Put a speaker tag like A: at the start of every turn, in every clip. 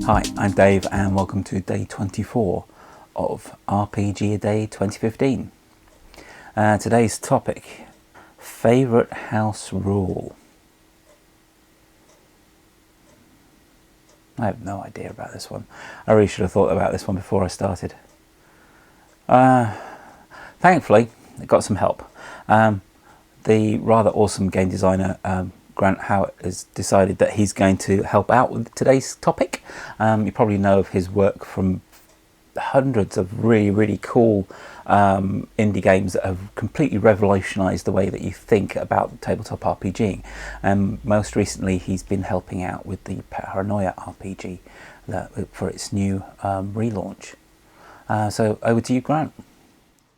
A: Hi, I'm Dave and welcome to day 24 of RPGaDAY 2015. Today's topic, favourite house rule. I have no idea about this one. I really should have thought about this one before I started. Thankfully, I got some help. The rather awesome game designer Grant Howitt has decided that he's going to help out with today's topic. You probably know of his work from hundreds of really cool indie games that have completely revolutionised the way that you think about tabletop RPGing. Most recently, he's been helping out with the Paranoia RPG for its new relaunch. So over to you, Grant.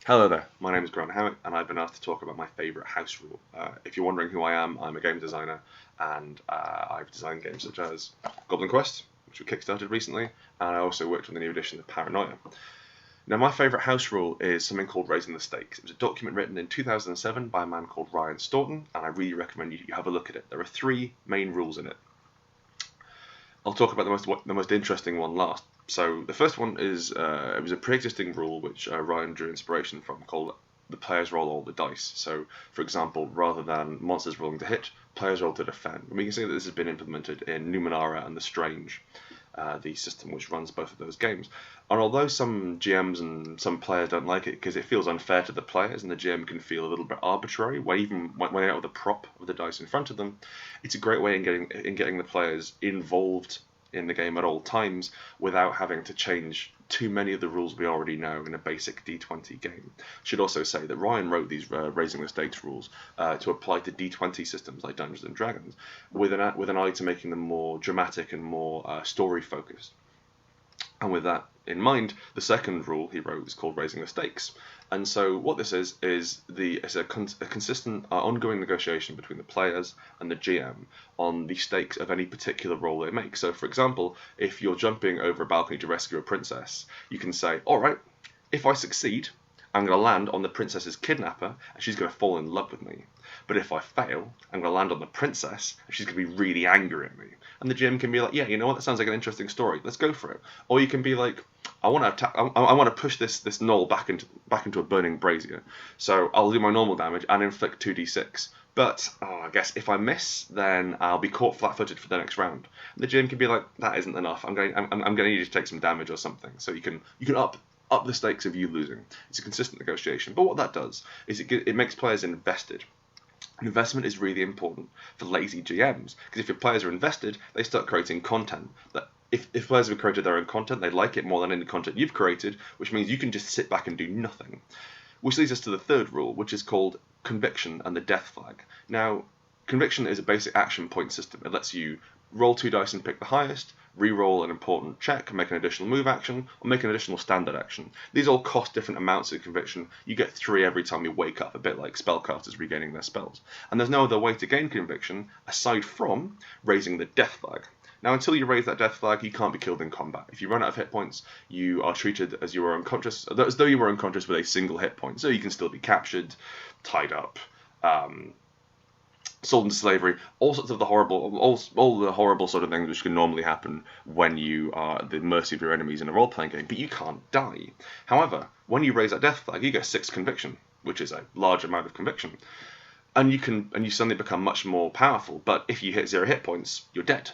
B: Hello there, my name is Grant Howitt and I've been asked to talk about my favourite house rule. If you're wondering who I am, I'm a game designer and I've designed games such as Goblin Quest, which we kickstarted recently, and I also worked on the new edition of Paranoia. Now my favourite house rule is something called Raising the Stakes. It was a document written in 2007 by a man called Ryan Staunton, and I really recommend you have a look at it. There are 3 main rules in it. I'll talk about the most interesting one last. So the first one is it was a pre-existing rule which Ryan drew inspiration from, called the players roll all the dice. So for example, rather than monsters rolling to hit, players roll to defend. And we can see that this has been implemented in Numenera and The Strange, the system which runs both of those games. And although some GMs and some players don't like it because it feels unfair to the players and the GM can feel a little bit arbitrary when they're out with the prop of the dice in front of them, it's a great way in getting the players involved in the game at all times without having to change too many of the rules we already know in a basic D20 game. Should also say that Ryan wrote these Raising the Stakes rules to apply to D20 systems like Dungeons and Dragons with an eye to making them more dramatic and more story focused. And with that in mind, the second rule he wrote is called Raising the Stakes. And so what this is a consistent ongoing negotiation between the players and the GM on the stakes of any particular role they make. So for example, if you're jumping over a balcony to rescue a princess, you can say, all right, if I succeed, I'm going to land on the princess's kidnapper and she's going to fall in love with me. But if I fail, I'm going to land on the princess and she's going to be really angry at me. And the GM can be like, yeah, you know what, that sounds like an interesting story, let's go for it. Or you can be like, I want to push this gnoll back into a burning brazier. So I'll do my normal damage and inflict 2d6. But I guess if I miss, then I'll be caught flat-footed for the next round. And the GM can be like, that isn't enough. I'm going to need you to take some damage or something. So you can up the stakes of you losing. It's a consistent negotiation. But what that does is it makes players invested. Investment is really important for lazy GMs, because if your players are invested, they start creating content. That if players have created their own content, they like it more than any content you've created, which means you can just sit back and do nothing. Which leads us to the third rule, which is called Conviction and the Death Flag. Now, Conviction is a basic action point system. It lets you roll 2 dice and pick the highest, re-roll an important check, make an additional move action, or make an additional standard action. These all cost different amounts of conviction. You get 3 every time you wake up, a bit like spellcasters regaining their spells. And there's no other way to gain conviction aside from raising the death flag. Now, until you raise that death flag, you can't be killed in combat. If you run out of hit points, you are treated as you were unconscious, as though you were unconscious with a single hit point. So you can still be captured, tied up, sold into slavery, all sorts of all the horrible sort of things which can normally happen when you are at the mercy of your enemies in a role-playing game, but you can't die. However, when you raise that death flag, you get 6 conviction, which is a large amount of conviction, and you suddenly become much more powerful. But if you hit 0 hit points, you're dead.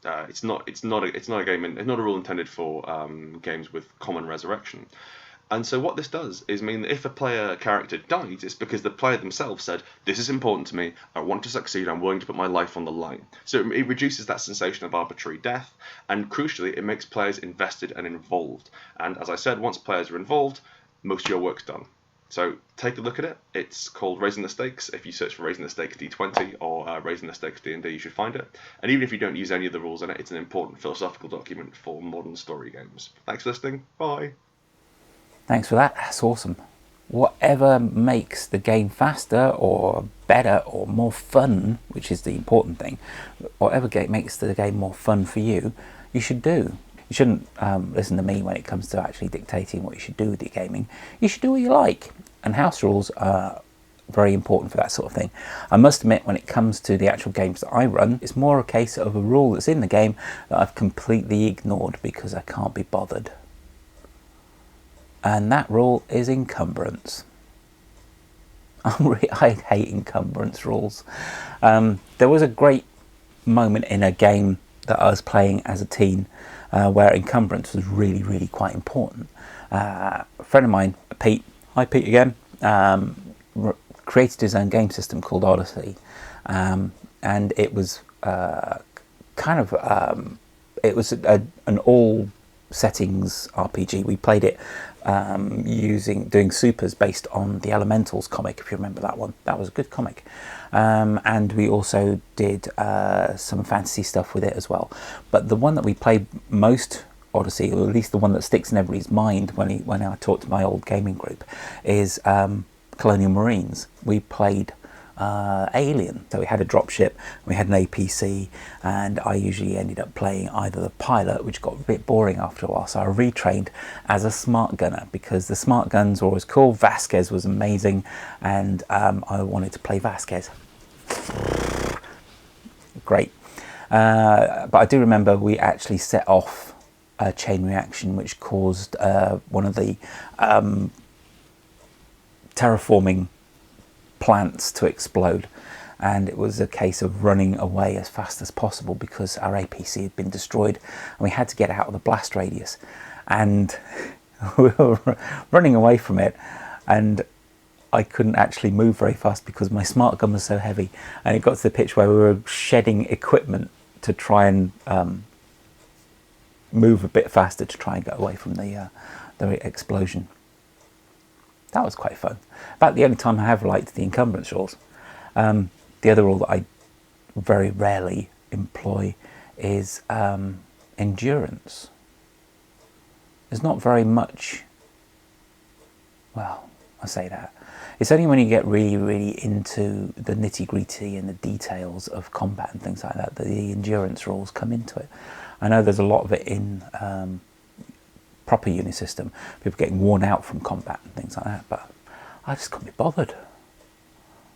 B: It's not a rule intended for games with common resurrection. And so what this does is mean that if a player character dies, it's because the player themselves said, this is important to me, I want to succeed, I'm willing to put my life on the line. So it reduces that sensation of arbitrary death, and crucially, it makes players invested and involved. And as I said, once players are involved, most of your work's done. So take a look at it. It's called Raising the Stakes. If you search for Raising the Stakes D20 or Raising the Stakes D&D, you should find it. And even if you don't use any of the rules in it, it's an important philosophical document for modern story games. Thanks for listening. Bye.
A: Thanks for that. That's awesome. Whatever makes the game faster or better or more fun, which is the important thing, whatever makes the game more fun for you, you should do. You shouldn't listen to me when it comes to actually dictating what you should do with your gaming. You should do what you like. And house rules are very important for that sort of thing. I must admit, when it comes to the actual games that I run, it's more a case of a rule that's in the game that I've completely ignored because I can't be bothered. And that rule is encumbrance. I hate encumbrance rules. There was a great moment in a game that I was playing as a teen where encumbrance was really, really quite important. A friend of mine, Pete, hi Pete again, created his own game system called Odyssey, and it was it was an all settings RPG. We played it doing supers based on the Elementals comic, if you remember that one. That was a good comic. And we also did some fantasy stuff with it as well. But the one that we played most, Odyssey, or at least the one that sticks in everybody's mind when I talk to my old gaming group, is Colonial Marines. We played Alien. So we had a dropship, we had an APC, and I usually ended up playing either the pilot, which got a bit boring after a while, so I retrained as a smart gunner because the smart guns were always cool. Vasquez was amazing, and I wanted to play Vasquez. Great. But I do remember we actually set off a chain reaction which caused one of the terraforming plants to explode, and it was a case of running away as fast as possible because our APC had been destroyed and we had to get out of the blast radius, and we were running away from it, and I couldn't actually move very fast because my smart gun was so heavy, and it got to the pitch where we were shedding equipment to try and move a bit faster to try and get away from the explosion. That was quite fun. About the only time I have liked the encumbrance rules. The other rule that I very rarely employ is endurance. There's not very much, well, I say that. It's only when you get really, really into the nitty-gritty and the details of combat and things like that that the endurance rules come into it. I know there's a lot of it in proper Unisystem, people getting worn out from combat and things like that, but I just can't be bothered.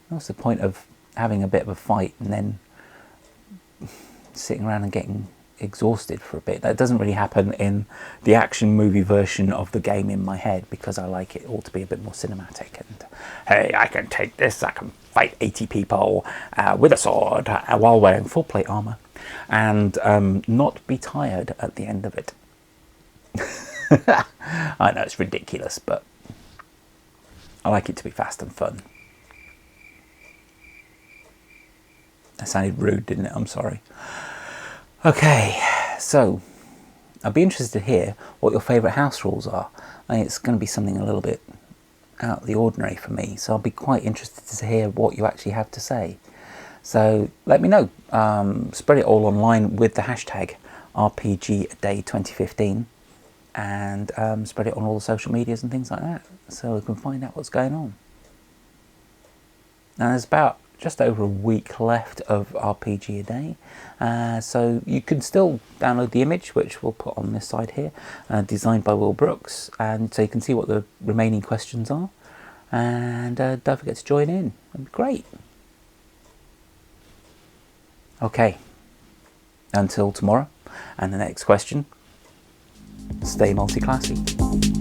A: What's the point of having a bit of a fight and then sitting around and getting exhausted for a bit? That doesn't really happen in the action movie version of the game in my head because I like it all to be a bit more cinematic and, hey, I can take this, I can fight 80 people with a sword while wearing full plate armour and not be tired at the end of it. I know it's ridiculous, but I like it to be fast and fun. That sounded rude, didn't it? I'm sorry. Okay, so I'd be interested to hear what your favourite house rules are. I think it's going to be something a little bit out of the ordinary for me, so I'll be quite interested to hear what you actually have to say. So let me know. Spread it all online with the hashtag RPGaDAY2015. And spread it on all the social medias and things like that so we can find out what's going on. Now there's about just over a week left of RPGaDAY, so you can still download the image, which we'll put on this side here, designed by Will Brooks, and so you can see what the remaining questions are, and don't forget to join in. It'd be great. Okay, until tomorrow and the next question, stay multi-classy.